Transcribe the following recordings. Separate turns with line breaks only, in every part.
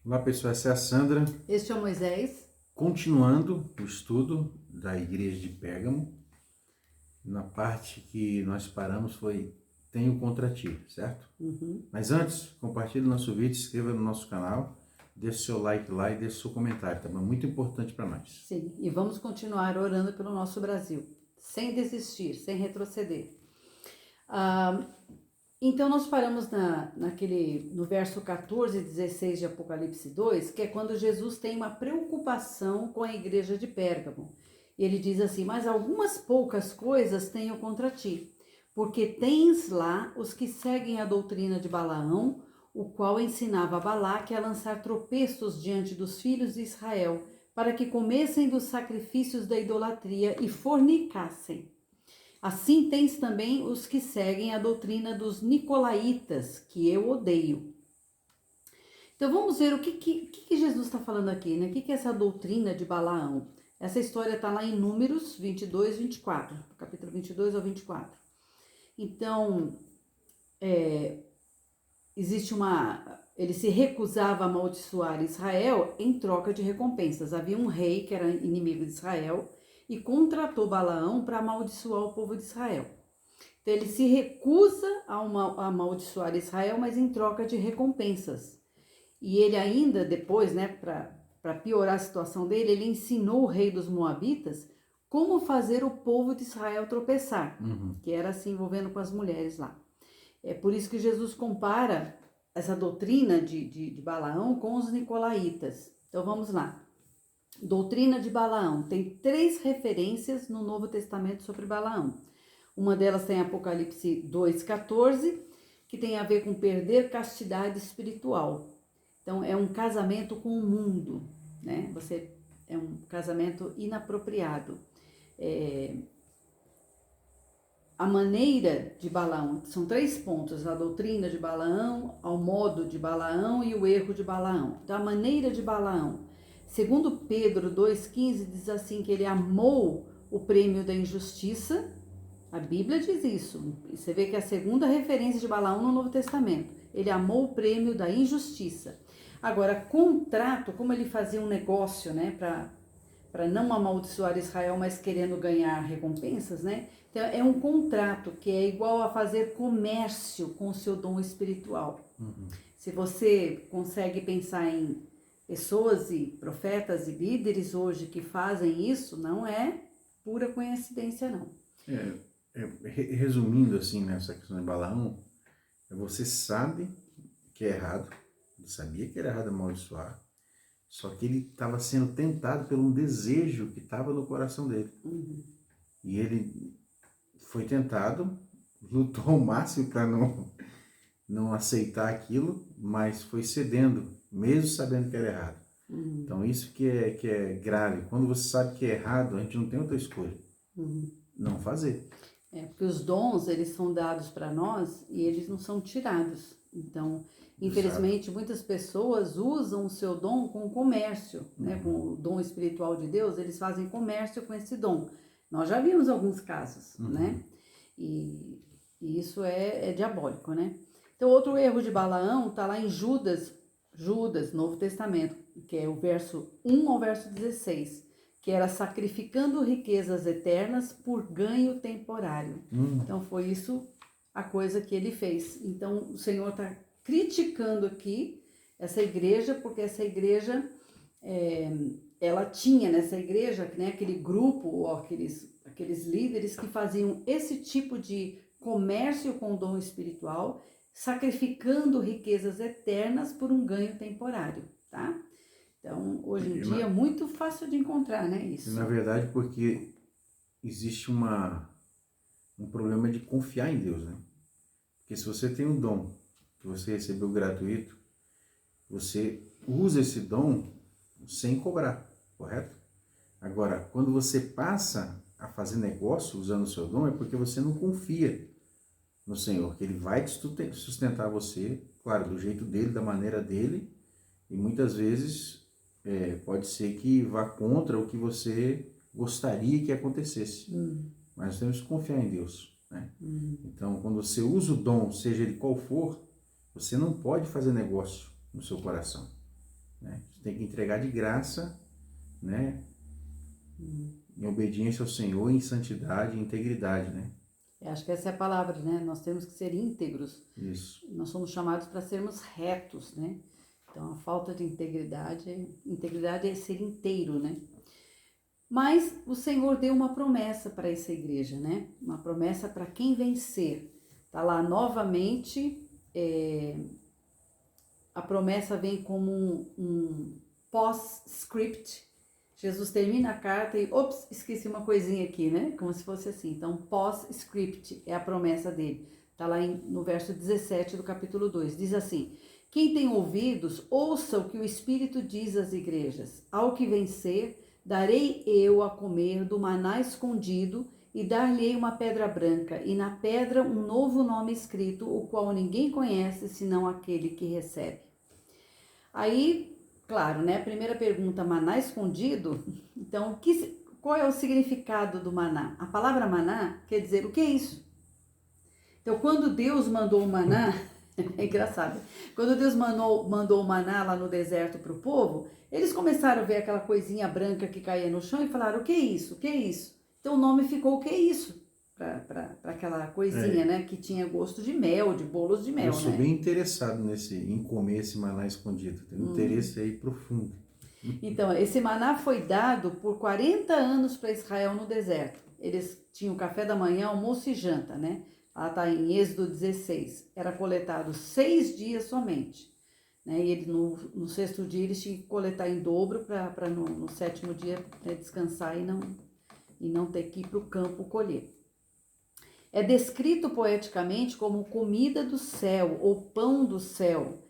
Olá pessoal, essa é a Sandra,
Este é o Moisés.
continuando o estudo da igreja de Pérgamo. Na parte que nós paramos foi Tenho contra ti, certo? Mas antes, compartilhe o nosso vídeo, se inscreva no nosso canal, deixe seu like lá e deixe seu comentário, tá bom? Muito importante para nós.
Sim, e vamos continuar orando pelo nosso Brasil, sem desistir, sem retroceder. Ah, então, nós paramos no verso 14 e 16 de Apocalipse 2, que é quando Jesus tem uma preocupação com a igreja de Pérgamo. E ele diz assim: mas algumas poucas coisas tenho contra ti, porque tens lá os que seguem a doutrina de Balaão, o qual ensinava a Balaque a lançar tropeços diante dos filhos de Israel, para que comessem dos sacrifícios da idolatria e fornicassem. Assim tens também os que seguem a doutrina dos nicolaítas, que eu odeio. Então vamos ver o que Jesus está falando aqui, né? O que é essa doutrina de Balaão? Essa história está lá em Números 22, 24, capítulo 22 ao 24. Então, existe ele se recusava a amaldiçoar Israel em troca de recompensas. Havia um rei que era inimigo de Israel e contratou Balaão para amaldiçoar o povo de Israel. Então ele se recusa a amaldiçoar Israel, mas em troca de recompensas. E ele ainda, depois, né, para piorar a situação dele, ele ensinou o rei dos Moabitas como fazer o povo de Israel tropeçar, que era se envolvendo com as mulheres lá. É por isso que Jesus compara essa doutrina de Balaão com os nicolaítas. Então vamos lá. Doutrina de Balaão. Tem 3 referências no Novo Testamento sobre Balaão. Uma delas tem Apocalipse 2,14, que tem a ver com perder castidade espiritual. Então, é um casamento com o mundo, né? É um casamento inapropriado. A maneira de Balaão, são 3 pontos: a doutrina de Balaão, ao modo de Balaão e o erro de Balaão. Então, a maneira de Balaão, segundo Pedro 2,15, diz assim que ele amou o prêmio da injustiça. A Bíblia diz isso. Você vê que é a segunda referência de Balaão no Novo Testamento. Ele amou o prêmio da injustiça. Agora, contrato, como ele fazia um negócio, né, para não amaldiçoar Israel, mas querendo ganhar recompensas, né? Então, é um contrato que é igual a fazer comércio com o seu dom espiritual. Se você consegue pensar em pessoas e profetas e líderes hoje que fazem isso, não é pura coincidência, não.
Resumindo assim nessa questão de Balaão, você sabe que é errado, ele sabia que era errado amaldiçoar, só que ele estava sendo tentado por um desejo que estava no coração dele. E ele foi tentado, lutou ao máximo para não aceitar aquilo, mas foi cedendo, mesmo sabendo que era errado. Então isso que é grave. Quando você sabe que é errado, a gente não tem outra escolha. Não fazer.
Porque os dons, eles são dados para nós e eles não são tirados. Então, infelizmente, muitas pessoas usam o seu dom com comércio, né? Com o dom espiritual de Deus, eles fazem comércio com esse dom. Nós já vimos alguns casos, né? E isso é diabólico, né? Então, outro erro de Balaão está lá em Judas, Novo Testamento, que é o verso 1 ao verso 16, que era sacrificando riquezas eternas por ganho temporário. Então, foi isso a coisa que ele fez. Então, o Senhor está criticando aqui essa igreja, porque essa igreja, ela tinha nessa igreja, né, aquele grupo, ou aqueles líderes que faziam esse tipo de comércio com o dom espiritual, sacrificando riquezas eternas por um ganho temporário, tá? Então, hoje em dia, é muito fácil de encontrar, né, isso.
Na verdade, porque existe um problema de confiar em Deus, né? Porque se você tem um dom que você recebeu gratuito, você usa esse dom sem cobrar, correto? Agora, quando você passa a fazer negócio usando o seu dom, é porque você não confia no Senhor, que Ele vai sustentar você, claro, do jeito dele, da maneira dele, e muitas vezes pode ser que vá contra o que você gostaria que acontecesse. Mas temos que confiar em Deus, né? Então, quando você usa o dom, seja ele qual for, você não pode fazer negócio no seu coração. né? Você tem que entregar de graça, né? Em obediência ao Senhor, em santidade, em integridade, né?
Eu acho que essa é a palavra, né? Nós temos que ser íntegros.
Isso.
Nós somos chamados para sermos retos, né? Então, a falta de integridade é ser inteiro, né? Mas o Senhor deu uma promessa para essa igreja, né? Uma promessa para quem vencer. Tá lá novamente, a promessa vem como um post-script. Jesus termina a carta e, ops, esqueci uma coisinha aqui, né? Como se fosse assim. Então, post-script é a promessa dele. Tá lá no verso 17 do capítulo 2. Diz assim: quem tem ouvidos, ouça o que o Espírito diz às igrejas. Ao que vencer, darei eu a comer do maná escondido e dar-lhe uma pedra branca, e na pedra um novo nome escrito, o qual ninguém conhece, senão aquele que recebe. Aí, claro, né? Primeira pergunta, maná escondido. Então, qual é o significado do maná? A palavra maná quer dizer, o que é isso? Então, quando Deus mandou o maná, é engraçado, quando Deus mandou o maná lá no deserto para o povo, eles começaram a ver aquela coisinha branca que caía no chão e falaram, o que é isso? O que é isso? Então, o nome ficou, o que é isso? Para aquela coisinha, né? Que tinha gosto de mel, de bolos de mel,
Eu sou
né?
bem interessado em comer esse maná escondido. Tenho um interesse aí profundo.
Então, esse maná foi dado por 40 anos para Israel no deserto. Eles tinham café da manhã, almoço e janta, né? Lá está em Êxodo 16. Era coletado 6 dias somente. Né? E no sexto dia eles tinham que coletar em dobro para no sétimo dia descansar e não ter que ir para o campo colher. É descrito poeticamente como comida do céu ou pão do céu,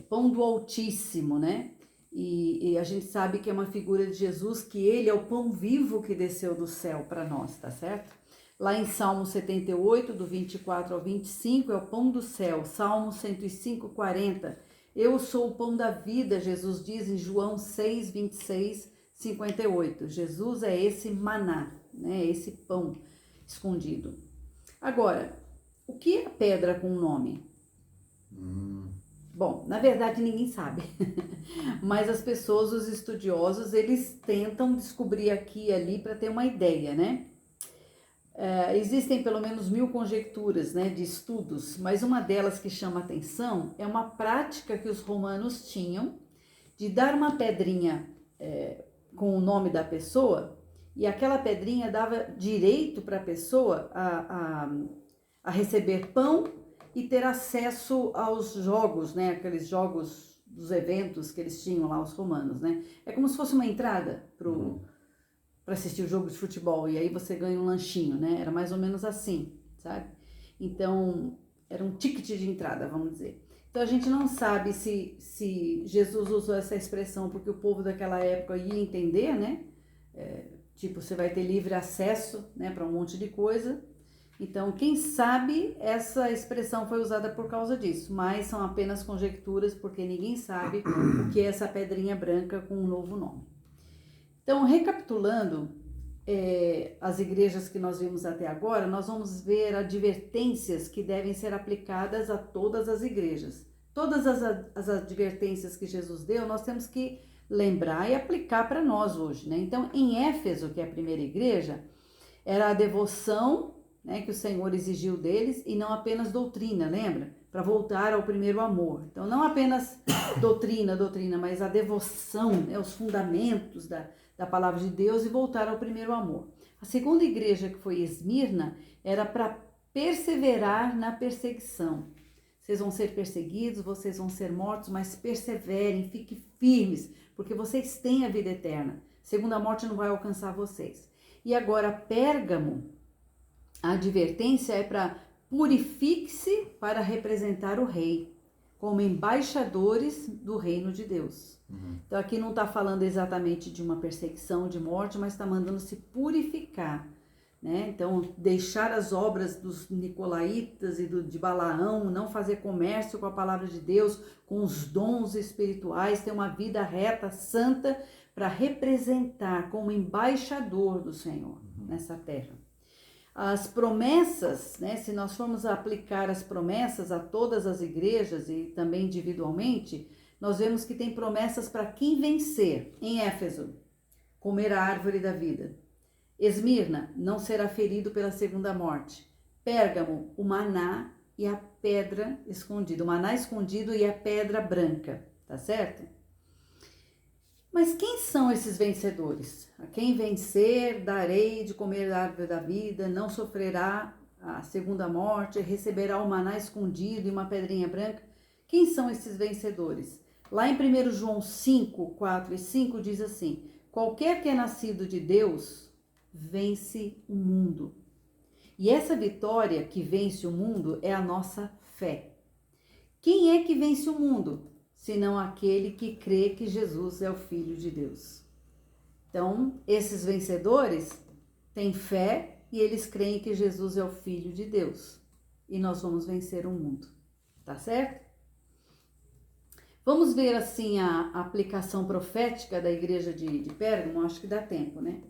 pão do Altíssimo, né? E a gente sabe que é uma figura de Jesus, que ele é o pão vivo que desceu do céu para nós, tá certo? Lá em Salmo 78, do 24 ao 25, é o pão do céu. Salmo 105, 40. Eu sou o pão da vida, Jesus diz em João 6, 26, 58. Jesus é esse maná, né? Esse pão escondido. Agora, o que é pedra com nome? Bom, na verdade ninguém sabe, mas as pessoas, os estudiosos, eles tentam descobrir aqui e ali para ter uma ideia, né? Existem pelo menos 1000 conjecturas, né, de estudos, mas uma delas que chama atenção é uma prática que os romanos tinham de dar uma pedrinha com o nome da pessoa, e aquela pedrinha dava direito para a pessoa a receber pão e ter acesso aos jogos, né? Aqueles jogos dos eventos que eles tinham lá, os romanos, né? É como se fosse uma entrada para assistir o jogo de futebol, e aí você ganha um lanchinho, né? Era mais ou menos assim, sabe? Então, era um ticket de entrada, vamos dizer. Então, a gente não sabe se Jesus usou essa expressão porque o povo daquela época ia entender, né? Tipo, você vai ter livre acesso, né, para um monte de coisa. Então, quem sabe essa expressão foi usada por causa disso, mas são apenas conjecturas, porque ninguém sabe o que é essa pedrinha branca com um novo nome. Então, recapitulando as igrejas que nós vimos até agora, nós vamos ver advertências que devem ser aplicadas a todas as igrejas. Todas as advertências que Jesus deu, nós temos que lembrar e aplicar para nós hoje, né? Então, em Éfeso, que é a primeira igreja, era a devoção, né, que o Senhor exigiu deles, e não apenas doutrina, lembra? Para voltar ao primeiro amor. Então, não apenas doutrina, mas a devoção, né, os fundamentos da palavra de Deus, e voltar ao primeiro amor. A segunda igreja, que foi Esmirna, era para perseverar na perseguição. Vocês vão ser perseguidos, vocês vão ser mortos, mas perseverem, fiquem firmes, porque vocês têm a vida eterna. Segunda morte não vai alcançar vocês. E agora, Pérgamo, a advertência é para purifique-se para representar o rei, como embaixadores do reino de Deus. Então, aqui não está falando exatamente de uma perseguição, de morte, mas está mandando se purificar, né? Então, deixar as obras dos nicolaítas e de Balaão, não fazer comércio com a palavra de Deus, com os dons espirituais, ter uma vida reta, santa, para representar como embaixador do Senhor nessa terra. As promessas, né, se nós formos aplicar as promessas a todas as igrejas e também individualmente, nós vemos que tem promessas para quem vencer. Em Éfeso, comer a árvore da vida. Esmirna, não será ferido pela segunda morte. Pérgamo, o maná e a pedra escondida. O maná escondido e a pedra branca, tá certo? Mas quem são esses vencedores? A quem vencer, darei de comer a árvore da vida, não sofrerá a segunda morte, receberá o maná escondido e uma pedrinha branca. Quem são esses vencedores? Lá em 1 João 5, 4 e 5 diz assim: qualquer que é nascido de Deus vence o mundo. E essa vitória que vence o mundo é a nossa fé. Quem é que vence o mundo? Senão aquele que crê que Jesus é o Filho de Deus. Então, esses vencedores têm fé e eles creem que Jesus é o Filho de Deus. E nós vamos vencer o mundo. Tá certo? Vamos ver assim a aplicação profética da igreja de Pérgamo, acho que dá tempo, né?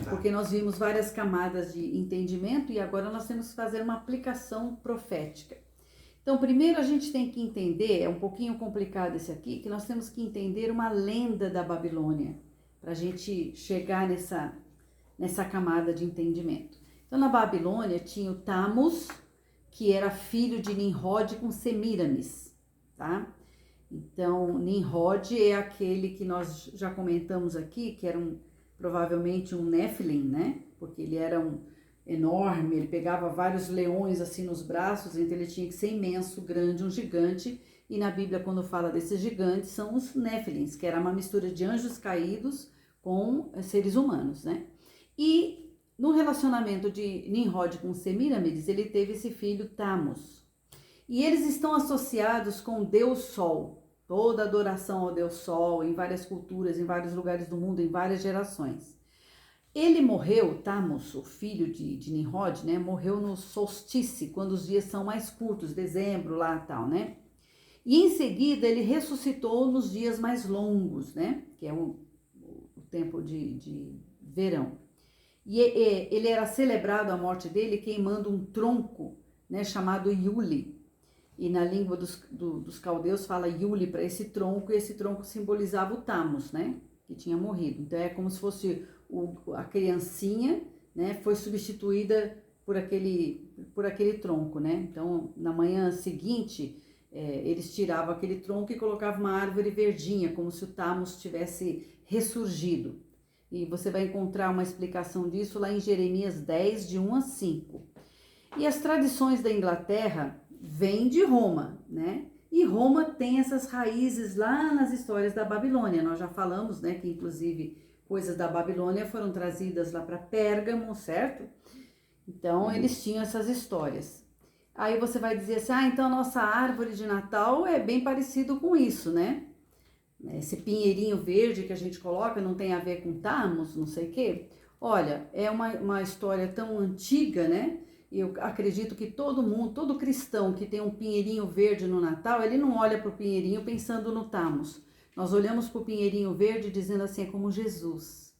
Porque nós vimos várias camadas de entendimento e agora nós temos que fazer uma aplicação profética. Então, primeiro a gente tem que entender, é um pouquinho complicado esse aqui, que nós temos que entender uma lenda da Babilônia, para a gente chegar nessa camada de entendimento. Então, na Babilônia tinha o Tamus, que era filho de Nimrod com Semíramis, tá? Então, Nimrod é aquele que nós já comentamos aqui, que era provavelmente um Nephilim, né? Porque ele era enorme, ele pegava vários leões assim nos braços, então ele tinha que ser imenso, grande, um gigante. E na Bíblia, quando fala desses gigantes, são os Néfilins, que era uma mistura de anjos caídos com seres humanos, né? E no relacionamento de Nimrod com Semíramis, ele teve esse filho Tamus. E eles estão associados com o Deus Sol. Toda adoração ao Deus Sol, em várias culturas, em vários lugares do mundo, em várias gerações. Ele morreu, Tamus, o filho de Nimrod, né? Morreu no solstício, quando os dias são mais curtos, dezembro lá e tal, né? E em seguida ele ressuscitou nos dias mais longos, né? Que é o tempo de verão. E ele era celebrado a morte dele queimando um tronco, né? Chamado Yuli. E na língua dos caldeus fala Yuli para esse tronco, e esse tronco simbolizava o Tamus, né? Que tinha morrido. Então é como se fosse a criancinha, né? Foi substituída por aquele tronco, né? Então na manhã seguinte eles tiravam aquele tronco e colocavam uma árvore verdinha, como se o Tamus tivesse ressurgido. E você vai encontrar uma explicação disso lá em Jeremias 10, de 1 a 5. E as tradições da Inglaterra vêm de Roma, né? E Roma tem essas raízes lá nas histórias da Babilônia. Nós já falamos, né, que inclusive coisas da Babilônia foram trazidas lá para Pérgamo, certo? Então, eles tinham essas histórias. Aí você vai dizer assim, então a nossa árvore de Natal é bem parecido com isso, né? Esse pinheirinho verde que a gente coloca não tem a ver com Tamus, não sei o quê. Olha, é uma história tão antiga, né? Eu acredito que todo cristão que tem um pinheirinho verde no Natal, ele não olha para o pinheirinho pensando no Tamus. Nós olhamos para o pinheirinho verde dizendo assim, é como Jesus.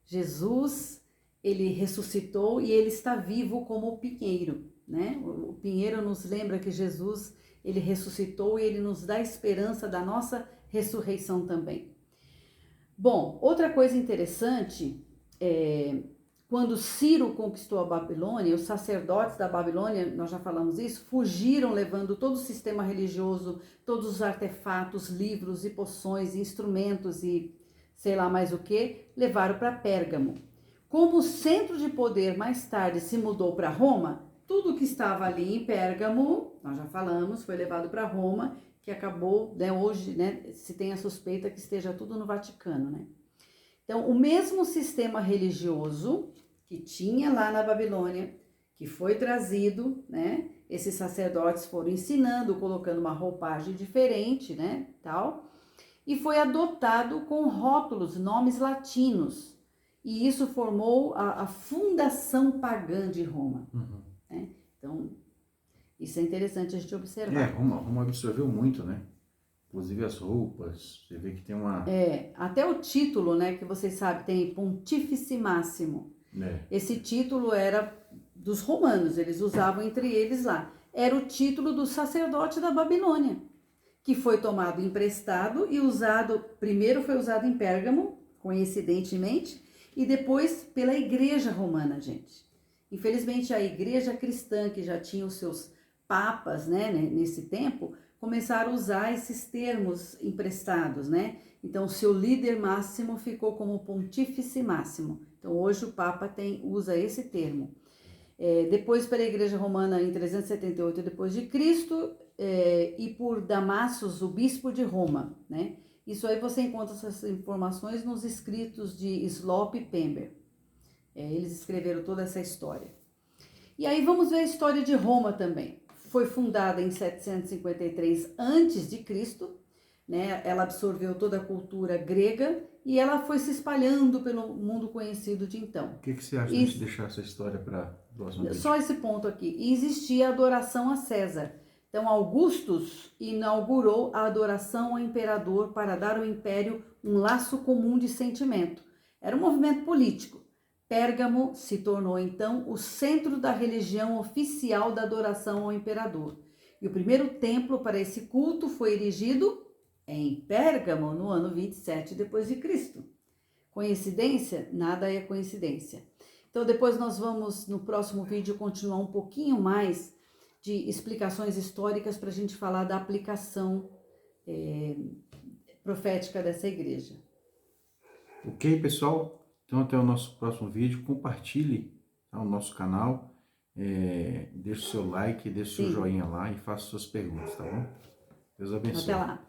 Jesus, ele ressuscitou e ele está vivo como o pinheiro, né? O pinheiro nos lembra que Jesus, ele ressuscitou e ele nos dá esperança da nossa ressurreição também. Bom, outra coisa interessante quando Ciro conquistou a Babilônia, os sacerdotes da Babilônia, nós já falamos isso, fugiram levando todo o sistema religioso, todos os artefatos, livros e poções, instrumentos e sei lá mais o que, levaram para Pérgamo. Como o centro de poder mais tarde se mudou para Roma, tudo que estava ali em Pérgamo, nós já falamos, foi levado para Roma, que acabou, né, hoje, né, se tem a suspeita que esteja tudo no Vaticano, né? Então, o mesmo sistema religioso que tinha lá na Babilônia, que foi trazido, né? Esses sacerdotes foram ensinando, colocando uma roupagem diferente, né? Tal, e foi adotado com rótulos, nomes latinos. E isso formou a fundação pagã de Roma. Né? Então, isso é interessante a gente observar.
Roma absorveu muito, né? Inclusive as roupas, você vê que tem uma...
até o título, né, que vocês sabem, tem Pontífice Máximo. Esse título era dos romanos, eles usavam entre eles lá. Era o título do sacerdote da Babilônia. que foi tomado emprestado e usado, primeiro foi usado em Pérgamo, coincidentemente, e depois pela igreja romana, gente. Infelizmente, a igreja cristã, que já tinha os seus papas, né, nesse tempo, começaram a usar esses termos emprestados, né? Então, o seu líder máximo ficou como pontífice máximo. Então, hoje o papa usa esse termo. Depois, pela igreja romana, em 378 depois de Cristo, e por Damascus, o bispo de Roma, né? Isso aí você encontra essas informações nos escritos de Slope e Pember. Eles escreveram toda essa história. E aí vamos ver a história de Roma também. Foi fundada em 753 a.C., né? Ela absorveu toda a cultura grega e ela foi se espalhando pelo mundo conhecido de então.
O que você acha de a gente deixar essa história para o próximo vídeo?
Só esse ponto aqui. E existia a adoração a César. Então, Augustus inaugurou a adoração ao imperador para dar ao império um laço comum de sentimento. Era um movimento político. Pérgamo se tornou, então, o centro da religião oficial da adoração ao imperador. E o primeiro templo para esse culto foi erigido em Pérgamo, no ano 27 depois de Cristo. Coincidência? Nada é coincidência. Então, depois nós vamos, no próximo vídeo, continuar um pouquinho mais de explicações históricas para a gente falar da aplicação profética dessa igreja.
Ok, pessoal? Então, até o nosso próximo vídeo. Compartilhe, tá, o nosso canal. Deixe o seu like, deixe o seu joinha lá e faça suas perguntas, tá bom? Deus abençoe.
Até lá.